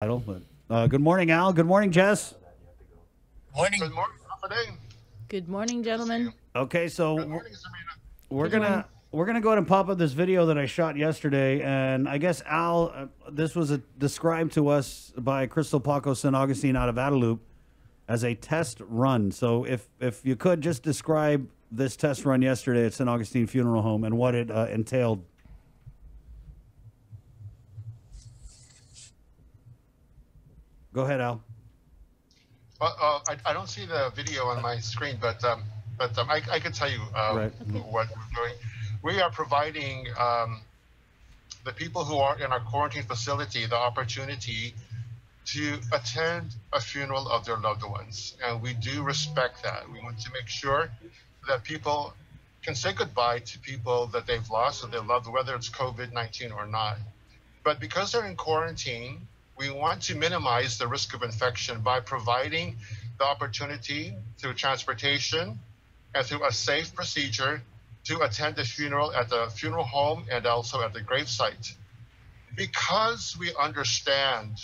Title, but good morning, Al. Good morning, Jess. Morning. Good morning, Day. Good morning, Good to see you. gentlemen. Okay, so Good morning, Sabrina. we're Good morning. gonna go ahead and pop up this video that I shot yesterday, and I guess Al, this was described to us by Crystal Paco San Augustine out of Guadalupe as a test run. So if you could just describe this test run yesterday at San Augustine Funeral Home and what it entailed. Go ahead, Al. I don't see the video on my screen, but I can tell you Right. what we're doing. We are providing the people who are in our quarantine facility the opportunity to attend a funeral of their loved ones, and we do respect that. We want to make sure that people can say goodbye to people that they've lost or they loved, whether it's COVID-19 or not. But because they're in quarantine, we want to minimize the risk of infection by providing the opportunity through transportation and through a safe procedure to attend the funeral at the funeral home and also at the gravesite. Because we understand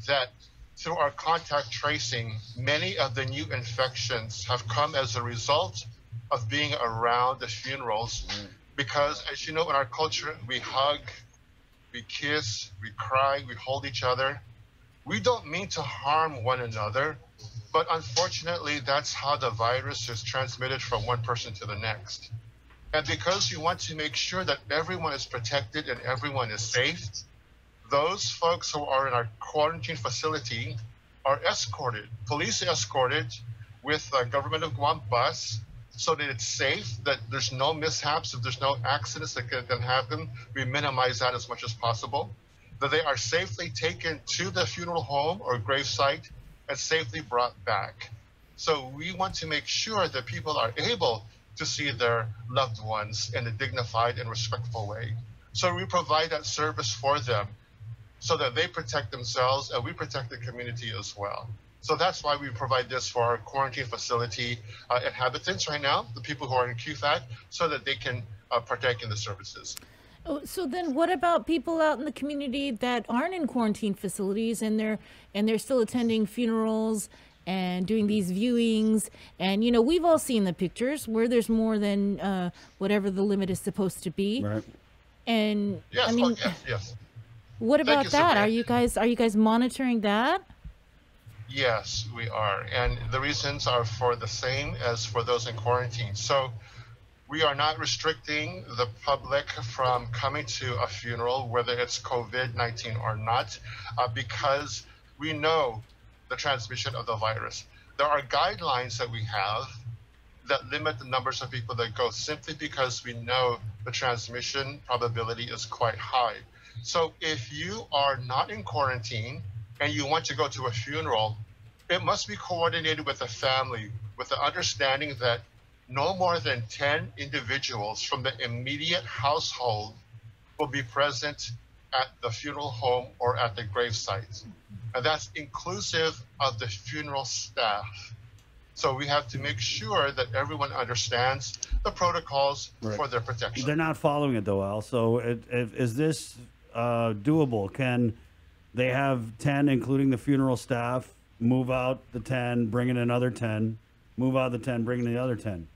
that through our contact tracing, many of the new infections have come as a result of being around the funerals. Because as you know, in our culture, we hug, we kiss, we cry, we hold each other. We don't mean to harm one another, but unfortunately, that's how the virus is transmitted from one person to the next. And because we want to make sure that everyone is protected and everyone is safe, those folks who are in our quarantine facility are escorted, police escorted with a Government of Guam bus, so that it's safe, that there's no mishaps, if there's no accidents that can happen, we minimize that as much as possible, that they are safely taken to the funeral home or gravesite and safely brought back. So we want to make sure that people are able to see their loved ones in a dignified and respectful way. So we provide that service for them so that they protect themselves and we protect the community as well. So that's why we provide this for our quarantine facility inhabitants right now, the people who are in QFAC, so that they can partake in the services. Oh, so then, what about people out in the community that aren't in quarantine facilities and they're still attending funerals and doing these viewings? And we've all seen the pictures where there's more than whatever the limit is supposed to be. Right. And Yes, I mean, yes. what Thank about you, that? Sabrina. Are you guys monitoring that? Yes, we are. And the reasons are for the same as for those in quarantine. So we are not restricting the public from coming to a funeral, whether it's COVID-19 or not, because we know the transmission of the virus. There are guidelines that we have that limit the numbers of people that go simply because we know the transmission probability is quite high. So if you are not in quarantine and you want to go to a funeral, it must be coordinated with the family with the understanding that no more than 10 individuals from the immediate household will be present at the funeral home or at the gravesite. And that's inclusive of the funeral staff. So we have to make sure that everyone understands the protocols for their protection. They're not following it though, Al. So is this doable? Can they have 10, including the funeral staff, move out the 10, bring in another 10, move out the 10, bring in the other 10?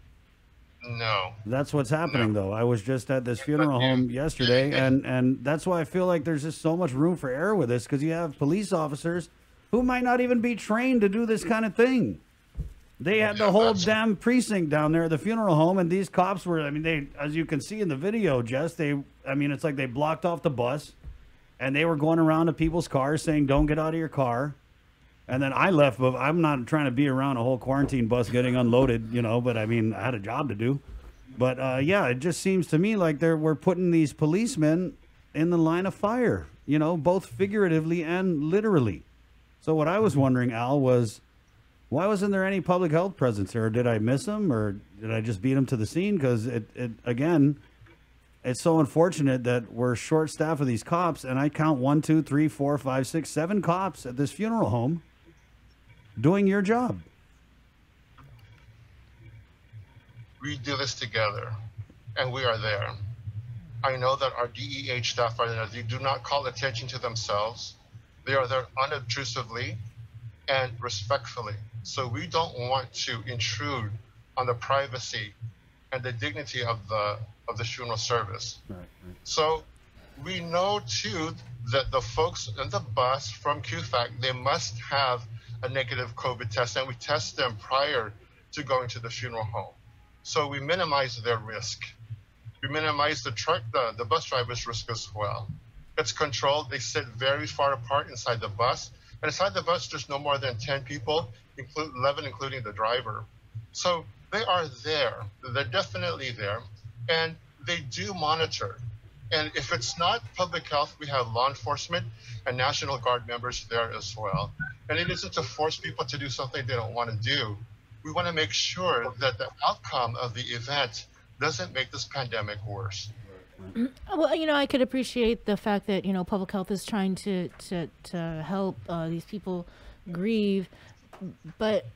No. That's what's happening, though. I was just at this funeral home yesterday, and that's why I feel like there's just so much room for error with this, because you have police officers who might not even be trained to do this kind of thing. They had the whole damn precinct down there at the funeral home, and these cops were, I mean, they, as you can see in the video, Jess, it's like they blocked off the bus, and they were going around to people's cars saying, don't get out of your car. And then I left, but I'm not trying to be around a whole quarantine bus getting unloaded, but I mean, I had a job to do. But yeah, it just seems to me like we're putting these policemen in the line of fire, both figuratively and literally. So what I was wondering, Al, was why wasn't there any public health presence here? Or did I miss them, or did I just beat them to the scene? Because again, it's so unfortunate that we're short-staffed with these cops, and I count 1, 2, 3, 4, 5, 6, 7 cops at this funeral home doing your job. We do this together, and we are there. I know that our DEH staff are there. They do not call attention to themselves. They are there unobtrusively and respectfully. So we don't want to intrude on the privacy and the dignity of the funeral service. Right. So we know too that the folks in the bus from QFAC, they must have a negative COVID test, and we test them prior to going to the funeral home. So we minimize their risk. We minimize the bus driver's risk as well. It's controlled. They sit very far apart inside the bus. And inside the bus, there's no more than 10 people, 11 including the driver. So they are there. They're definitely there. And they do monitor. And if it's not public health, we have law enforcement and National Guard members there as well. And it isn't to force people to do something they don't want to do. We want to make sure that the outcome of the event doesn't make this pandemic worse. Well, I could appreciate the fact that, public health is trying to help these people grieve. But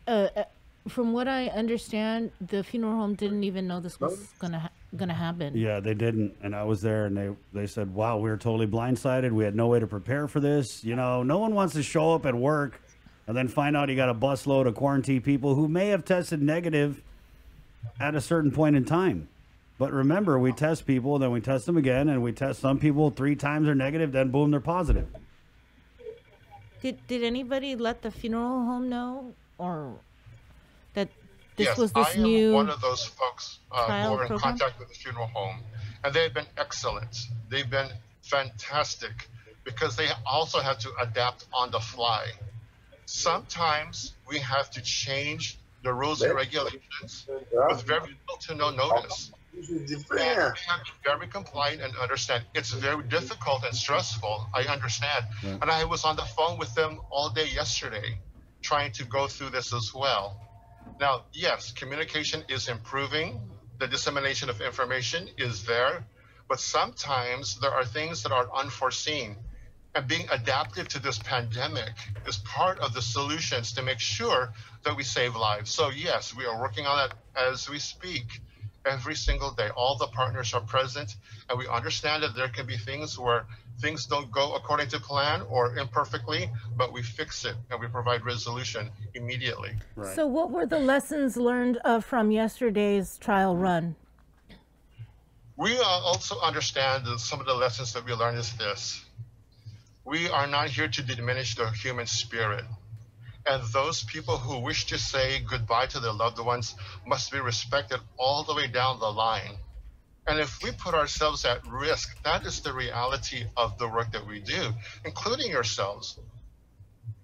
from what I understand, the funeral home didn't even know this was gonna happen. Yeah, they didn't. And I was there, and they said, wow, we were totally blindsided. We had no way to prepare for this. No one wants to show up at work and then find out you got a busload of quarantine people who may have tested negative at a certain point in time. But remember, we test people, then we test them again, and we test some people 3 times they're negative, then boom, they're positive. Did anybody let the funeral home know, or that this Yes, was this I am new one of those folks who trial are in program? contact with the funeral home, and they've been excellent. They've been fantastic because they also have to adapt on the fly. Sometimes we have to change the rules and regulations with very little to no notice. And we have to be very compliant and understand it's very difficult and stressful. I understand. Yeah. And I was on the phone with them all day yesterday trying to go through this as well. Now, yes, communication is improving. The dissemination of information is there. But sometimes there are things that are unforeseen. And being adaptive to this pandemic is part of the solutions to make sure that we save lives. So yes, we are working on it as we speak. Every single day, all the partners are present, and we understand that there can be things where things don't go according to plan or imperfectly, but we fix it and we provide resolution immediately. Right. So what were the lessons learned from yesterday's trial run? We also understand that some of the lessons that we learned is this. We are not here to diminish the human spirit. And those people who wish to say goodbye to their loved ones must be respected all the way down the line. And if we put ourselves at risk, that is the reality of the work that we do, including yourselves.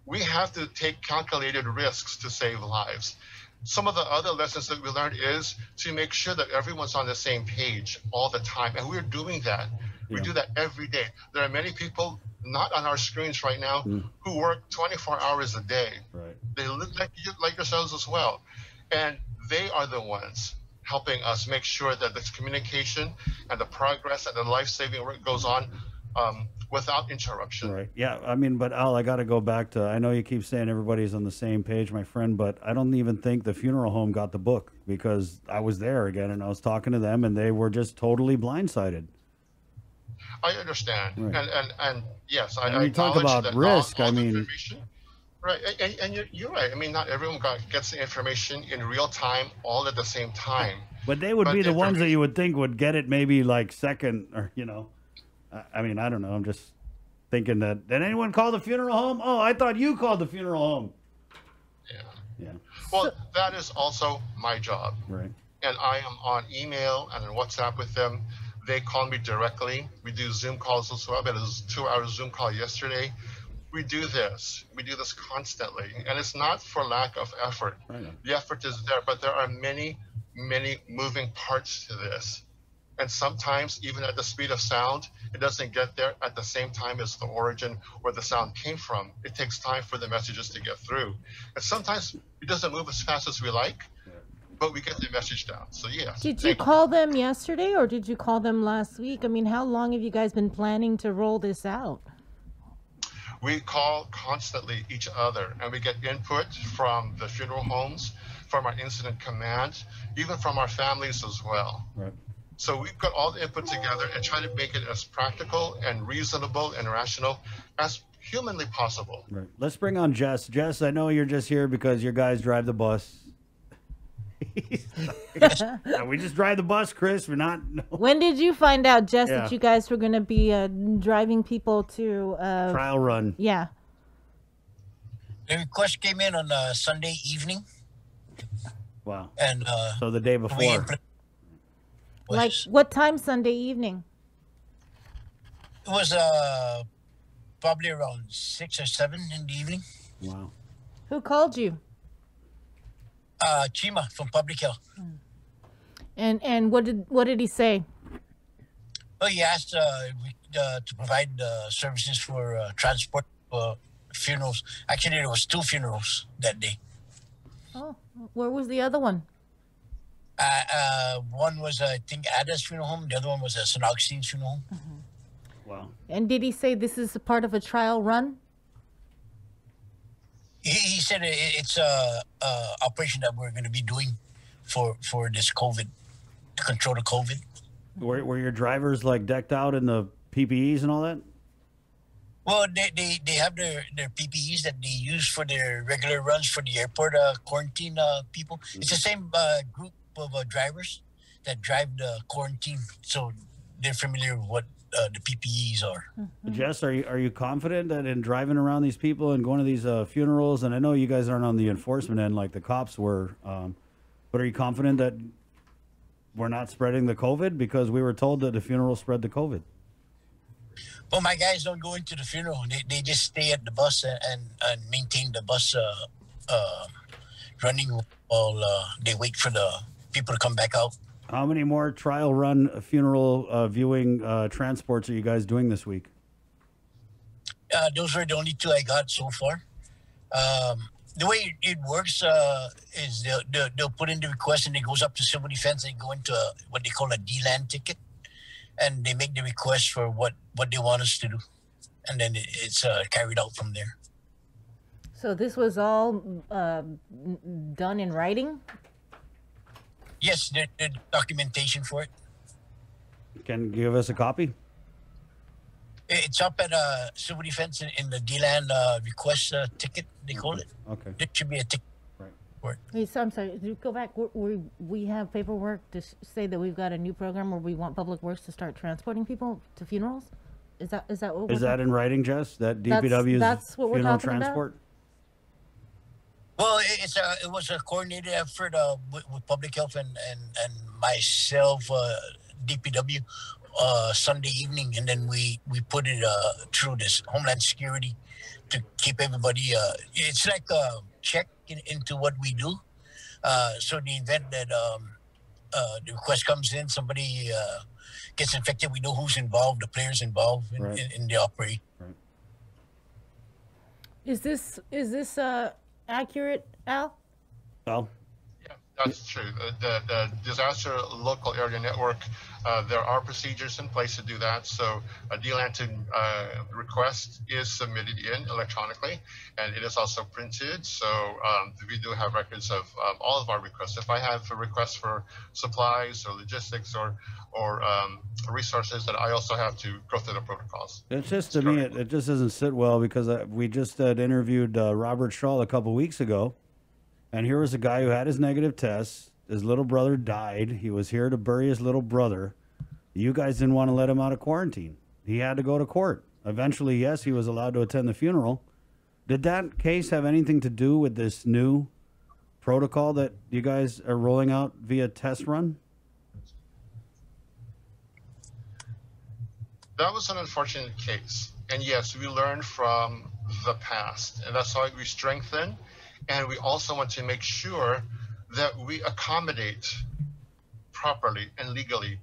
We have to take calculated risks to save lives. Some of the other lessons that we learned is to make sure that everyone's on the same page all the time. And we're doing that. We do that every day. There are many people not on our screens right now who work 24 hours a day. Right. They live like yourselves as well. And they are the ones helping us make sure that this communication and the progress and the life-saving work goes on without interruption. Right. Yeah. I mean, but Al, I got to go back to, I know you keep saying everybody's on the same page, my friend, but I don't even think the funeral home got the book, because I was there again and I was talking to them and they were just totally blindsided. I understand. Right. And yes, And I you talk acknowledge about that risk, all I the mean- information- Right, and you're right. I mean, not everyone gets the information in real time, all at the same time. But they would But be the ones that information- you would think would get it maybe like second, or, I mean, I don't know. I'm just thinking that, did anyone call the funeral home? Oh, I thought you called the funeral home. Yeah. Yeah. Well, that is also my job. Right. And I am on email and on WhatsApp with them. They call me directly. We do Zoom calls as well. But it was a 2-hour Zoom call yesterday. We do this. We do this constantly. And it's not for lack of effort. Right. The effort is there, but there are many, many moving parts to this. And sometimes, even at the speed of sound, it doesn't get there at the same time as the origin where the sound came from. It takes time for the messages to get through. And sometimes it doesn't move as fast as we like, but we get the message down. So, yes. Did you call them yesterday, or did you call them last week? I mean, how long have you guys been planning to roll this out? We call constantly each other, and we get input from the funeral homes, from our incident command, even from our families as well. Right. So we've got all the input together and try to make it as practical and reasonable and rational as humanly possible. Right. Let's bring on Jess. Jess, I know you're just here because your guys drive the bus. Yeah, we just drive the bus, Chris. We're not. No. When did you find out, Jess, Yeah. that you guys were going to be driving people to Trial run. Yeah. The request came in on Sunday evening, Wow. and So the day we before. impl- Like was, what time Sunday evening? it was probably around 6 or 7 in the evening. Wow. Who called you? Chima from Public Health. And what did he say? Oh, he asked to provide services for transport funerals. Actually, there was 2 funerals that day. Oh, where was the other one? One was, I think, Ada's funeral home. The other one was St. Augustine's funeral home. Wow. And did he say this is a part of a trial run? He said it's a operation that we're going to be doing for this COVID, to control the COVID. Were your drivers like decked out in the PPEs and all that? Well, they have their PPEs that they use for their regular runs for the airport quarantine people. It's the same group of drivers that drive the quarantine, so they're familiar with what the PPEs are. Jess, are you confident that in driving around these people and going to these funerals, and I know you guys aren't on the enforcement end like the cops were, but are you confident that we're not spreading the COVID? Because we were told that the funeral spread the COVID. Well, my guys don't go into the funeral. They just stay at the bus and maintain the bus running while they wait for the people to come back out. How many more trial run funeral viewing transports are you guys doing this week? Those are the only 2 I got so far. The way it works is they'll put in the request and it goes up to civil defense and go into what they call a D-land ticket. And they make the request for what they want us to do. And then it's carried out from there. So this was all done in writing? Yes, the documentation for it. Can you give us a copy? It's up at civil defense in the D-land request ticket, they call it. Okay. There should be a ticket for it. Wait, so I'm sorry. Go back. We have paperwork to say that we've got a new program where we want Public Works to start transporting people to funerals. Is that what? Is that in writing, Jess? That DPW's that's what we're funeral talking about? transport? Well, it was a coordinated effort with Public Health and myself, DPW, Sunday evening, and then we put it through this Homeland Security to keep everybody. It's like a check into what we do. So the event that the request comes in, somebody gets infected, we know who's involved, the players involved in the operation. Right. Is this accurate, Al? Well, Yeah, that's true. The Disaster Local Area Network, there are procedures in place to do that. So a DLAN request is submitted in electronically, and it is also printed. So we do have records of all of our requests. If I have a request for supplies or logistics or resources, that I also have to go through the protocols. it's just to me, it just doesn't sit well because we just interviewed Robert Shaw a couple weeks ago, and here was a guy who had his negative tests. His little brother died. He was here to bury his little brother. You guys didn't want to let him out of quarantine. He had to go to court. Eventually, yes, he was allowed to attend the funeral. Did that case have anything to do with this new protocol that you guys are rolling out via test run? That was an unfortunate case. And yes, we learned from the past. And that's why we strengthen. And we also want to make sure that we accommodate properly and legally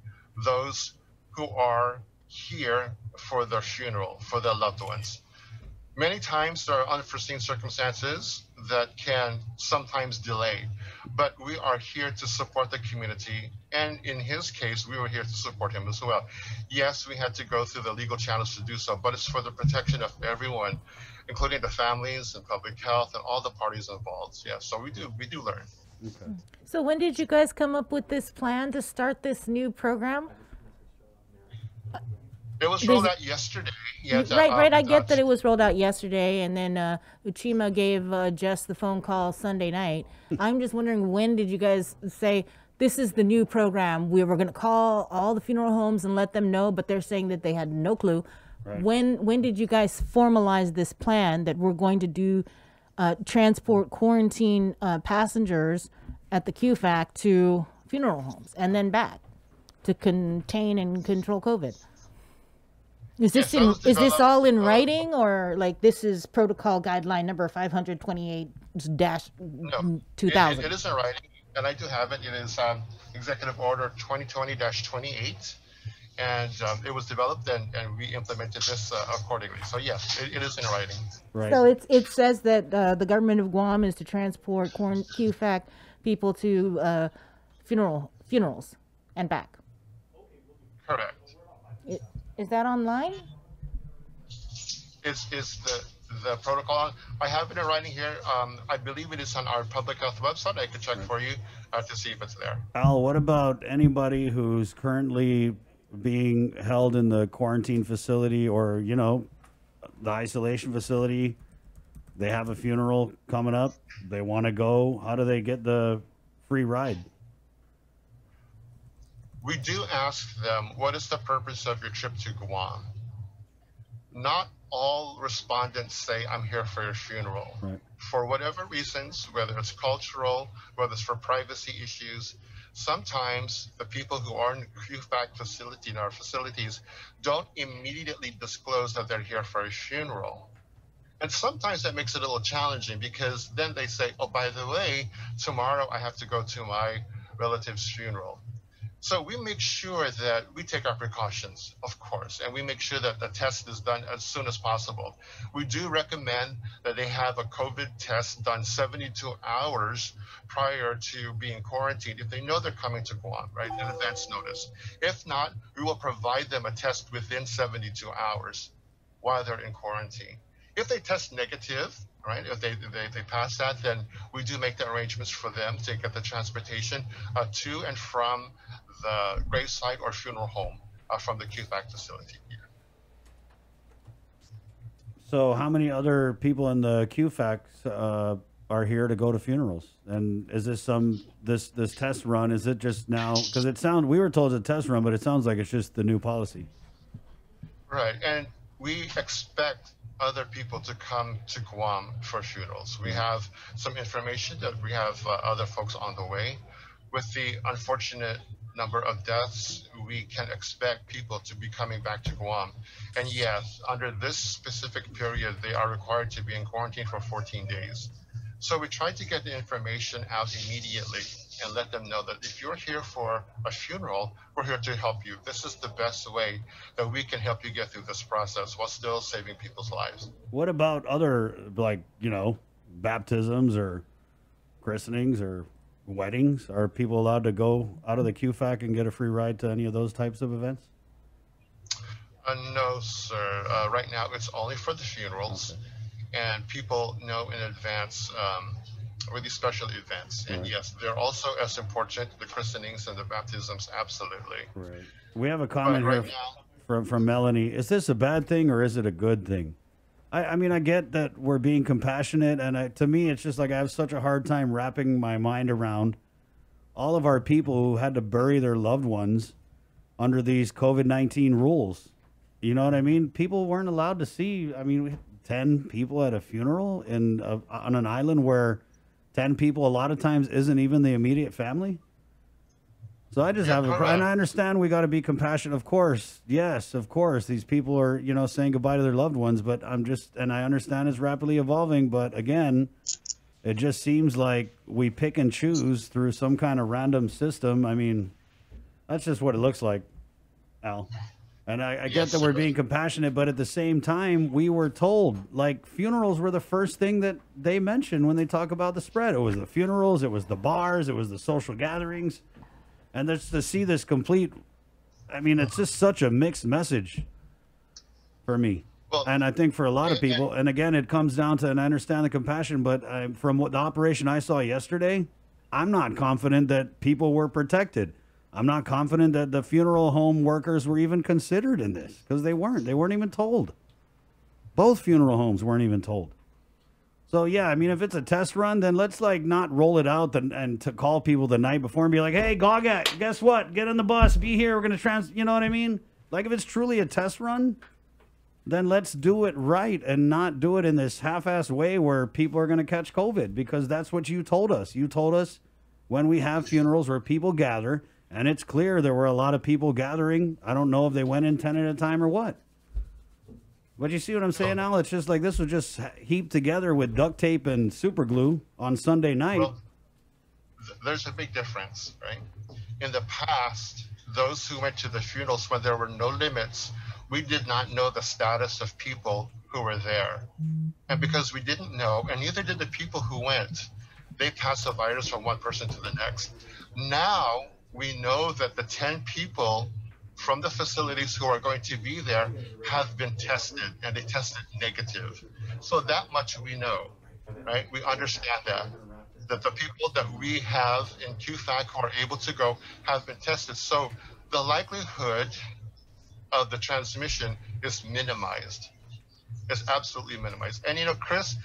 those who are here for their funeral, for their loved ones. Many times there are unforeseen circumstances that can sometimes delay, but we are here to support the community. And in his case, we were here to support him as well. Yes, we had to go through the legal channels to do so, but it's for the protection of everyone, including the families and public health and all the parties involved. Yeah, so we do learn. Okay. So when did you guys come up with this plan to start this new program? It was rolled out yesterday. Yeah, Right. I get that it was rolled out yesterday, and then Uchima gave Jess the phone call Sunday night. I'm just wondering, when did you guys say this is the new program? We were going to call all the funeral homes and let them know, but they're saying that they had no clue. Right. When did you guys formalize this plan that we're going to do transport quarantine passengers at the QFAC to funeral homes and then back to contain and control COVID? Is this is this all in writing, or like this is protocol guideline number 528-2000? It is in writing, and I do have it. It is Executive Order 2020-28, and it was developed and we implemented this accordingly. So yes, it is in writing. Right. So it says that the government of Guam is to transport QFAC people to funerals and back. Correct. Is that online? Is the protocol? I have it in writing here. I believe it is on our public health website. I could check for you to see if it's there. Al, what about anybody who's currently being held in the quarantine facility or, you know, the isolation facility? They have a funeral coming up. They want to go. How do they get the free ride? We do ask them, what is the purpose of your trip to Guam? Not all respondents say, I'm here for your funeral. Right. For whatever reasons, whether it's cultural, whether it's for privacy issues, sometimes the people who are in the QFAC facility, in our facilities, don't immediately disclose that they're here for a funeral. And sometimes that makes it a little challenging, because then they say, oh, by the way, tomorrow I have to go to my relative's funeral. So we make sure that we take our precautions, of course, and we make sure that the test is done as soon as possible. We do recommend that they have a COVID test done 72 hours prior to being quarantined if they know they're coming to Guam, right, in advance notice. If not, we will provide them a test within 72 hours while they're in quarantine. If they test negative, right, if they pass that, then we do make the arrangements for them to get the transportation to and from the gravesite or funeral home from the QFAC facility here. So how many other people in the QFACs are here to go to funerals? And is this this test run, is it just now, because we were told it's a test run, but it sounds like it's just the new policy. Right, and we expect other people to come to Guam for funerals. We have some information that we have other folks on the way. With the unfortunate number of deaths, we can expect people to be coming back to Guam. And yes, under this specific period, they are required to be in quarantine for 14 days. So we try to get the information out immediately and let them know that if you're here for a funeral, we're here to help you. This is the best way that we can help you get through this process while still saving people's lives. What about other, like, you know, baptisms or christenings or weddings? Are people allowed to go out of the QFAC and get a free ride to any of those types of events? No, sir. Right now, it's only for the funerals. Okay. And people know in advance really special events. And yes, they're also as important, the christenings and the baptisms, absolutely. Right. We have a comment here from Melanie. Is this a bad thing or is it a good thing? I mean, I get that we're being compassionate, and to me, it's just like I have such a hard time wrapping my mind around all of our people who had to bury their loved ones under these COVID-19 rules. You know what I mean? People weren't allowed to see. I mean, we had 10 people at a funeral on an island where 10 people a lot of times isn't even the immediate family. So I just and I understand we got to be compassionate, of course. Yes, of course. These people are, you know, saying goodbye to their loved ones, but and I understand it's rapidly evolving, but again, it just seems like we pick and choose through some kind of random system. I mean, that's just what it looks like, Al. And I get that we're being compassionate, but at the same time, we were told, like, funerals were the first thing that they mentioned when they talk about the spread. It was the funerals, it was the bars, it was the social gatherings. And just to see this complete, I mean, it's just such a mixed message for me. Well, and I think for a lot of people, and again, it comes down to, and I understand the compassion, but from what the operation I saw yesterday, I'm not confident that people were protected. I'm not confident that the funeral home workers were even considered in this, because they weren't. They weren't even told. Both funeral homes weren't even told. So yeah, I mean, if it's a test run, then let's like not roll it out and to call people the night before and be like, hey, Gogat, guess what? Get on the bus, be here. We're gonna you know what I mean? Like if it's truly a test run, then let's do it right and not do it in this half-assed way where people are gonna catch COVID, because that's what you told us. You told us when we have funerals where people gather, and it's clear there were a lot of people gathering. I don't know if they went in 10 at a time or what. But you see what I'm saying, Al? It's just like this was just heaped together with duct tape and super glue on Sunday night. Well, there's a big difference, right? In the past, those who went to the funerals when there were no limits, we did not know the status of people who were there. And because we didn't know, and neither did the people who went, they passed the virus from one person to the next. Now we know that the 10 people from the facilities who are going to be there have been tested, and they tested negative. So that much we know, right? We understand that the people that we have in QFAC who are able to go have been tested. So the likelihood of the transmission is minimized. It's absolutely minimized. And you know, Chris,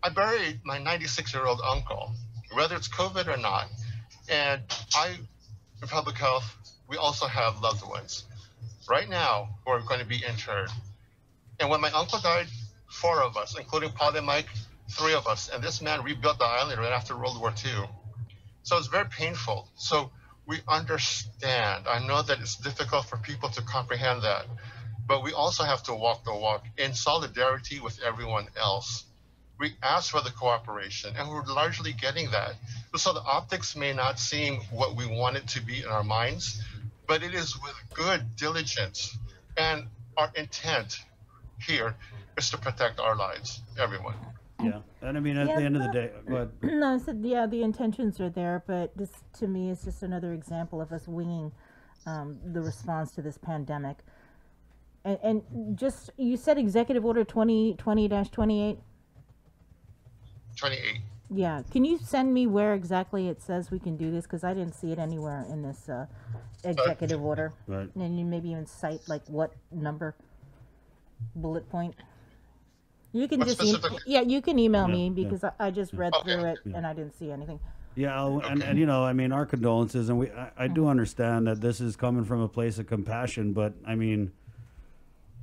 I buried my 96-year-old uncle, whether it's COVID or not. And in public health, we also have loved ones right now who are going to be interred. And when my uncle died, 4 of us, including Paul and Mike, 3 of us. And this man rebuilt the island right after World War II. So it's very painful. So we understand. I know that it's difficult for people to comprehend that, but we also have to walk the walk in solidarity with everyone else. We ask for the cooperation, and we're largely getting that. So the optics may not seem what we want it to be in our minds, but it is with good diligence. And our intent here is to protect our lives, everyone. Yeah, and I mean, at the end of the day, go ahead. No, I said, yeah, the intentions are there, but this, to me, is just another example of us winging the response to this pandemic. And just, you said Executive Order 2020-28? 28. Yeah, can you send me where exactly it says we can do this? Because I didn't see it anywhere in this executive order. Right. And you maybe even cite like what number, bullet point. You can just you can email me because I just read through it and I didn't see anything. Yeah, and you know, I mean, our condolences, and I do understand that this is coming from a place of compassion, but I mean,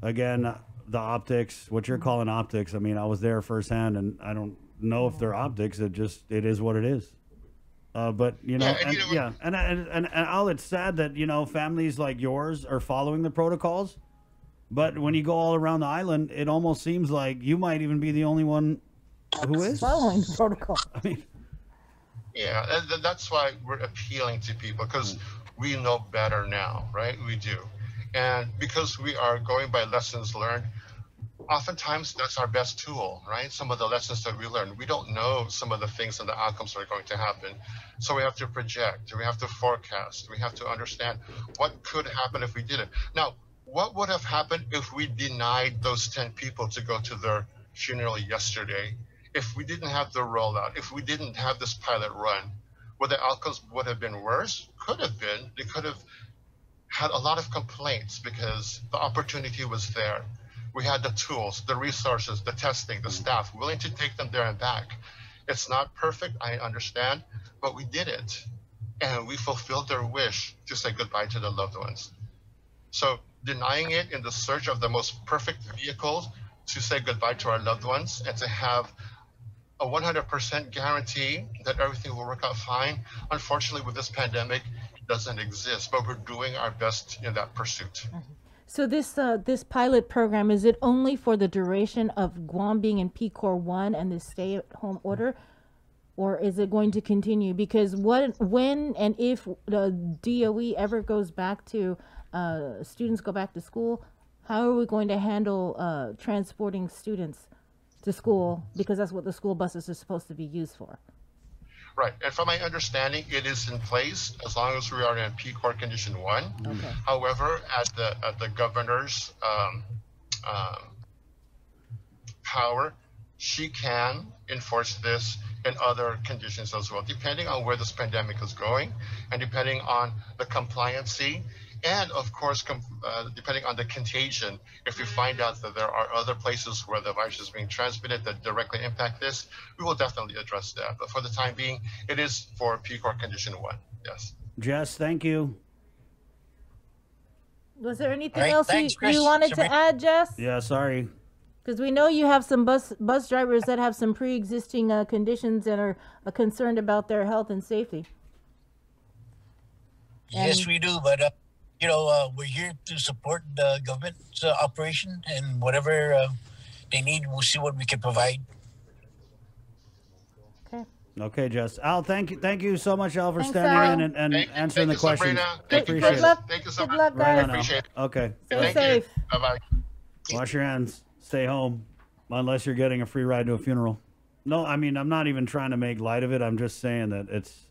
again, the optics, what you're calling optics, I mean, I was there firsthand, and I don't know if they're optics. It is what it is. But you know, and Al, it's sad that, you know, families like yours are following the protocols, but when you go all around the island, it almost seems like you might even be the only one who is following the protocol. I mean, yeah, that's why we're appealing to people, because we know better now, right? We do. And because we are going by lessons learned, oftentimes that's our best tool, right? Some of the lessons that we learned. We don't know some of the things and the outcomes that are going to happen. So we have to project, we have to forecast, we have to understand what could happen if we did it. Now, what would have happened if we denied those 10 people to go to their funeral yesterday? If we didn't have the rollout, if we didn't have this pilot run, would the outcomes would have been worse? Could have been. They could have had a lot of complaints because the opportunity was there. We had the tools, the resources, the testing, the staff willing to take them there and back. It's not perfect, I understand, but we did it. And we fulfilled their wish to say goodbye to their loved ones. So denying it in the search of the most perfect vehicles to say goodbye to our loved ones and to have a 100% guarantee that everything will work out fine, unfortunately with this pandemic, doesn't exist, but we're doing our best in that pursuit. So this pilot program, is it only for the duration of Guam being in PCOR 1 and the stay-at-home order, or is it going to continue? Because when and if the DOE ever goes back to, students go back to school, how are we going to handle transporting students to school? Because that's what the school buses are supposed to be used for. Right, and from my understanding, it is in place as long as we are in PCOR Condition 1. Okay. However, at the governor's power, she can enforce this in other conditions as well, depending on where this pandemic is going and depending on the compliancy. And of course, depending on the contagion, if we find out that there are other places where the virus is being transmitted that directly impact this, we will definitely address that. But for the time being, it is for PCOR Condition 1. Yes. Jess, thank you. Was there anything All right, else thanks, Chris. you wanted to Sorry. add, Jess? Yeah, sorry. Because we know you have some bus drivers that have some pre-existing conditions and are concerned about their health and safety. Yes, we do. But, we're here to support the government's operation, and whatever they need, we'll see what we can provide. Okay. Okay, Jess. Al, thank you so much, Al, for Thanks, standing Al. in and Thank you. answering Thank the you, questions. Sabrina. Thank you, Appreciate Chris. it. luck. Thank you so Good much. luck, Right guys. on, Al. Appreciate it. Okay. Stay Thank safe. you. Bye-bye. Wash your hands. Stay home. Unless you're getting a free ride to a funeral. No, I mean, I'm not even trying to make light of it. I'm just saying that it's